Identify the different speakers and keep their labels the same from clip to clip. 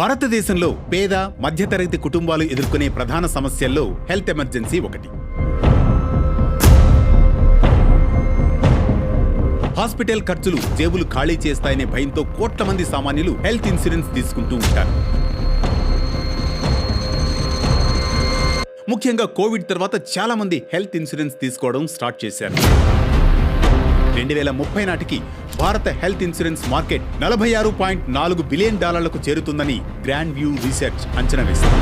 Speaker 1: భారతదేశంలో పేద మధ్యతరగతి కుటుంబాలు ఎదుర్కొనే ప్రధాన సమస్యల్లో హెల్త్ ఎమర్జెన్సీ ఒకటి. హాస్పిటల్ ఖర్చులు జేబులు ఖాళీ చేస్తాయనే భయంతో కోట్ల మంది సామాన్యులు హెల్త్ ఇన్సూరెన్స్ తీసుకుంటూ ఉంటారు. ముఖ్యంగా కోవిడ్ తర్వాత చాలా మంది హెల్త్ ఇన్సూరెన్స్ తీసుకోవడం స్టార్ట్ చేశారు. 2030 నాటికి భారత హెల్త్ ఇన్సూరెన్స్ మార్కెట్ $46.4 బిలియన్ చేరుతుందని గ్రాండ్ వ్యూ రీసెర్చ్ అంచనా వేసింది.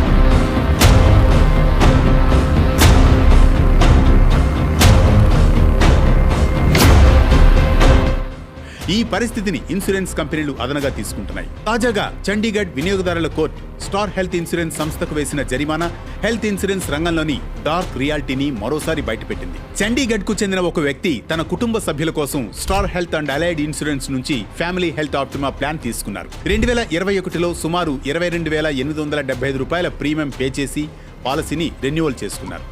Speaker 1: ఈ పరిస్థితిని ఇన్సూరెన్స్ కంపెనీలు అదనగా తీసుకుంటున్నాయి. తాజాగా చండీగఢ్ వినియోగదారుల కోర్టు స్టార్ హెల్త్ ఇన్సూరెన్స్ సంస్థకు వేసిన జరిమానా హెల్త్ ఇన్సూరెన్స్ రంగంలోని డార్క్ రియాలిటీని మరోసారి బయటపెట్టింది. చండీగఢ్ కు చెందిన ఒక వ్యక్తి తన కుటుంబ సభ్యుల కోసం star health and allied insurance నుంచి ఫ్యామిలీ హెల్త్ ఆప్టిమా ప్లాన్ తీసుకున్నారు. 2021లో సుమారు $22,875 ప్రీమియం పే చేసి పాలసీని రెన్యువల్ చేసుకున్నారు.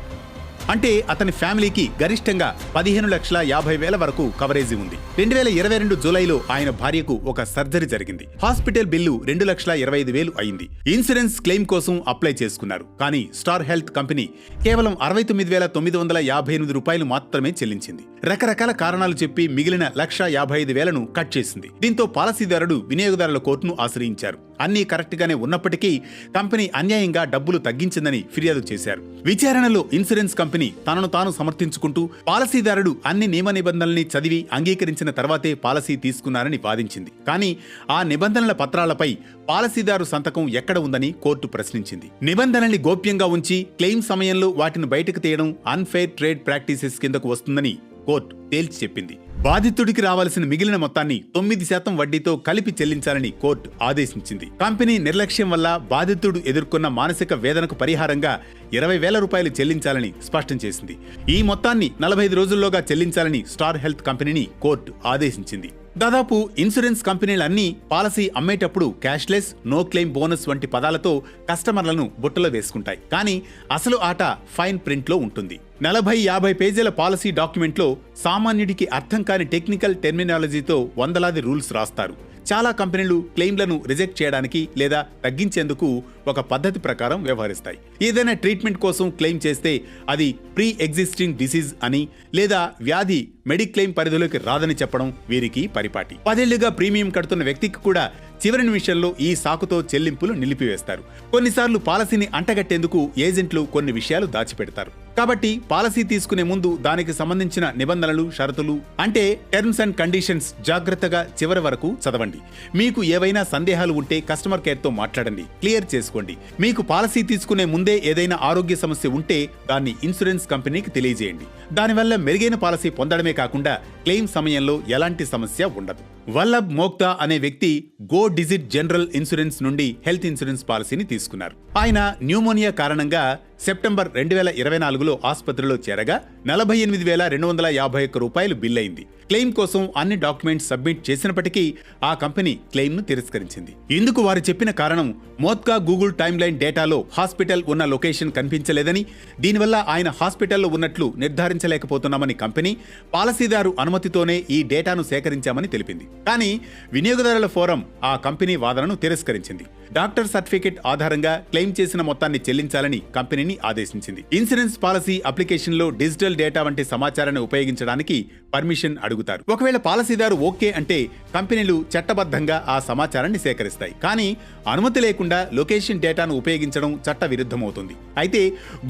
Speaker 1: అంటే అతని ఫ్యామిలీకి గరిష్టంగా 15,50,000 వరకు కవరేజీ ఉంది. 2022 జూలైలో ఆయన భార్యకు ఒక సర్జరీ జరిగింది. హాస్పిటల్ బిల్లు $2,25,000 అయింది. ఇన్సూరెన్స్ క్లెయిమ్ కోసం అప్లై చేసుకున్నారు. కానీ స్టార్ హెల్త్ కంపెనీ కేవలం $69,958 మాత్రమే చెల్లించింది. రకరకాల కారణాలు చెప్పి మిగిలిన $1,55,000 కట్ చేసింది. దీంతో పాలసీదారుడు వినియోగదారుల కోర్టును ఆశ్రయించారు. అన్నీ కరెక్ట్ గానే ఉన్నప్పటికీ కంపెనీ అన్యాయంగా డబ్బులు తగ్గించిందని ఫిర్యాదు చేశారు. విచారణలో ఇన్సూరెన్స్ కంపెనీ తనను తాను సమర్థించుకుంటూ పాలసీదారుడు అన్ని నియమ నిబంధనల్ని చదివి అంగీకరించిన తర్వాతే పాలసీ తీసుకున్నారని వాదించింది. కానీ ఆ నిబంధనల పత్రాలపై పాలసీదారు సంతకం ఎక్కడ ఉందని కోర్టు ప్రశ్నించింది. నిబంధనల్ని గోప్యంగా ఉంచి క్లెయిమ్ సమయంలో వాటిని బయటకు తీయడం అన్ఫెయిర్ ట్రేడ్ ప్రాక్టీసెస్ కిందకు వస్తుందని కోర్టు తేల్చి చెప్పింది. బాధితుడికి రావాల్సిన మిగిలిన మొత్తాన్ని 9% వడ్డీతో కలిపి చెల్లించాలని కోర్టు ఆదేశించింది. కంపెనీ నిర్లక్ష్యం వల్ల బాధితుడు ఎదుర్కొన్న మానసిక వేదనకు పరిహారంగా $20,000 చెల్లించాలని స్పష్టం చేసింది. ఈ మొత్తాన్ని 45 రోజుల్లోగా చెల్లించాలని స్టార్ హెల్త్ కంపెనీని కోర్టు ఆదేశించింది. దాదాపు ఇన్సూరెన్స్ కంపెనీలన్నీ పాలసీ అమ్మేటప్పుడు క్యాష్లెస్, నో క్లెయిమ్ బోనస్ వంటి పదాలతో కస్టమర్లను బుట్టలో వేసుకుంటాయి. కానీ అసలు ఆట ఫైన్ ప్రింట్లో ఉంటుంది. 40-50 పేజీల పాలసీ డాక్యుమెంట్లో సామాన్యుడికి అర్థం కాని టెక్నికల్ టెర్మినాలజీతో వందలాది రూల్స్ రాస్తారు. చాలా కంపెనీలు క్లెయిమ్లను రిజెక్ట్ చేయడానికి లేదా తగ్గించేందుకు ఒక పద్ధతి ప్రకారం వ్యవహరిస్తాయి. ఏదైనా ట్రీట్మెంట్ కోసం క్లెయిమ్ చేస్తే అది ప్రీ ఎగ్జిస్టింగ్ డిసీజ్ అని లేదా వ్యాధి మెడిక్లెయిమ్ పరిధిలోకి రాదని చెప్పడం వీరికి పరిపాటి. 10 ఏళ్లుగా ప్రీమియం కడుతున్న వ్యక్తికి కూడా చివరి నిమిషంలో ఈ సాకుతో చెల్లింపులు నిలిపివేస్తారు. కొన్నిసార్లు పాలసీని అంటగట్టేందుకు ఏజెంట్లు కొన్ని విషయాలు దాచిపెడతారు. కాబట్టి పాలసీ తీసుకునే ముందు దానికి సంబంధించిన నిబంధనలు, షరతులు అంటే టర్మ్స్ అండ్ కండిషన్స్ జాగ్రత్తగా చివరి వరకు చదవండి. మీకు ఏవైనా సందేహాలు ఉంటే కస్టమర్ కేర్తో మాట్లాడండి, క్లియర్ చేసుకోండి. మీకు పాలసీ తీసుకునే ముందే ఏదైనా ఆరోగ్య సమస్య ఉంటే దాన్ని ఇన్సూరెన్స్ కంపెనీకి తెలియజేయండి. దానివల్ల మెరుగైన పాలసీ పొందడమే కాకుండా క్లెయిమ్ సమయంలో ఎలాంటి సమస్య ఉండదు. వల్లభ్ మోక్తా అనే వ్యక్తి గో డిజిట్ జనరల్ ఇన్సూరెన్స్ నుండి హెల్త్ ఇన్సూరెన్స్ పాలసీని తీసుకున్నారు. ఆయన న్యూమోనియా కారణంగా సెప్టెంబర్ 2024లో ఆసుపత్రిలో చేరగా $48,251 బిల్ అయింది. క్లెయిమ్ కోసం అన్ని డాక్యుమెంట్స్ సబ్మిట్ చేసినప్పటికీ ఆ కంపెనీ క్లెయిమ్ను తిరస్కరించింది. ఇందుకు వారు చెప్పిన కారణం మోత్కా గూగుల్ టైమ్ లైన్ డేటాలో హాస్పిటల్ ఉన్న లొకేషన్ కనిపించలేదని, దీనివల్ల ఆయన హాస్పిటల్లో ఉన్నట్లు నిర్ధారించలేకపోతున్నామని కంపెనీ పాలసీదారు అనుమతితోనే ఈ డేటాను సేకరించామని తెలిపింది. కానీ వినియోగదారుల ఫోరం ఆ కంపెనీ వాదనను తిరస్కరించింది. డాక్టర్ సర్టిఫికెట్ ఆధారంగా క్లెయిమ్ చేసిన మొత్తాన్ని చెల్లించాలని కంపెనీని ఆదేశించింది. ఇన్సూరెన్స్ పాలసీ అప్లికేషన్లో డిజిటల్ డేటా వంటి సమాచారాన్ని ఉపయోగించడానికి పర్మిషన్ అడుగుతారు. ఒకవేళ పాలసీదారు ఓకే అంటే కంపెనీలు చట్టబద్ధంగా ఆ సమాచారాన్ని సేకరిస్తాయి. కానీ అనుమతి లేకుండా లొకేషన్ డేటాను ఉపయోగించడం చట్ట విరుద్ధమవుతుంది. అయితే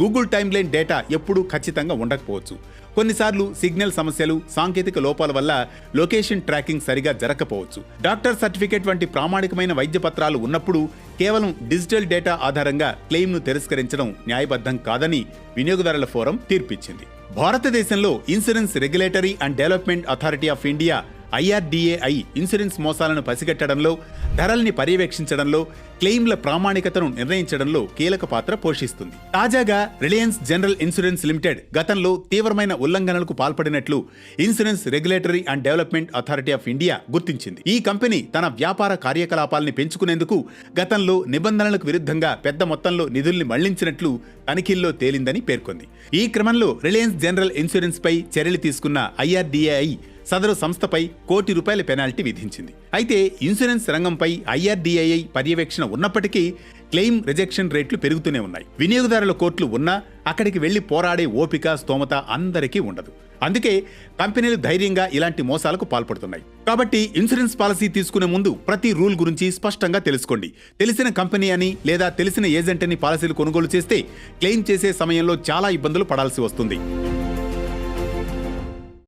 Speaker 1: గూగుల్ టైమ్ లైన్ డేటా ఎప్పుడూ ఖచ్చితంగా ఉండకపోవచ్చు. కొన్నిసార్లు సిగ్నల్ సమస్యలు, సాంకేతిక లోపాల వల్ల లొకేషన్ ట్రాకింగ్ సరిగా జరగకపోవచ్చు. డాక్టర్ సర్టిఫికేట్ వంటి ప్రామాణికమైన వైద్య పత్రాలు ఉన్నప్పుడు కేవలం డిజిటల్ డేటా ఆధారంగా క్లెయిమ్ను తిరస్కరించడం న్యాయబద్ధం కాదని వినియోగదారుల ఫోరం తీర్పిచ్చింది. భారతదేశంలో insurance regulatory and development authority of India IRDAI insurance మోసాలను పసిగట్టడంలో, ధరల్ని పర్యవేక్షించడంలో, క్లెయిమ్ల ప్రామాణికతను నిర్ణయించడంలో కీలక పాత్ర పోషిస్తుంది. తాజాగా రిలయన్స్ జనరల్ ఇన్సూరెన్స్ లిమిటెడ్ గతంలో తీవ్రమైన ఉల్లంఘనలకు పాల్పడినట్లు insurance regulatory and development authority of India గుర్తించింది. ఈ కంపెనీ తన వ్యాపార కార్యకలాపాల్ని పెంచుకునేందుకు గతంలో నిబంధనలకు విరుద్ధంగా పెద్ద మొత్తంలో నిధుల్ని మళ్లించినట్లు తనిఖీల్లో తేలిందని పేర్కొంది. ఈ క్రమంలో రిలయన్స్ జనరల్ ఇన్సూరెన్స్ పై చర్యలు తీసుకున్న IRDAI సదరు సంస్థపై ₹1,00,00,000 పెనాల్టీ విధించింది. అయితే ఇన్సూరెన్స్ రంగంపై IRDAI పర్యవేక్షణ ఉన్నప్పటికీ క్లెయిమ్ రిజెక్షన్ రేట్లు పెరుగుతూనే ఉన్నాయి. వినియోగదారుల కోర్టులు ఉన్నా అక్కడికి వెళ్లి పోరాడే ఓపిక, స్తోమత అందరికీ ఉండదు. అందుకే కంపెనీలు ధైర్యంగా ఇలాంటి మోసాలకు పాల్పడుతున్నాయి. కాబట్టి ఇన్సూరెన్స్ పాలసీ తీసుకునే ముందు ప్రతి రూల్ గురించి స్పష్టంగా తెలుసుకోండి. తెలిసిన కంపెనీ అని లేదా తెలిసిన ఏజెంట్ అని పాలసీలు కొనుగోలు చేస్తే క్లెయిమ్ చేసే సమయంలో చాలా ఇబ్బందులు పడాల్సి వస్తుంది.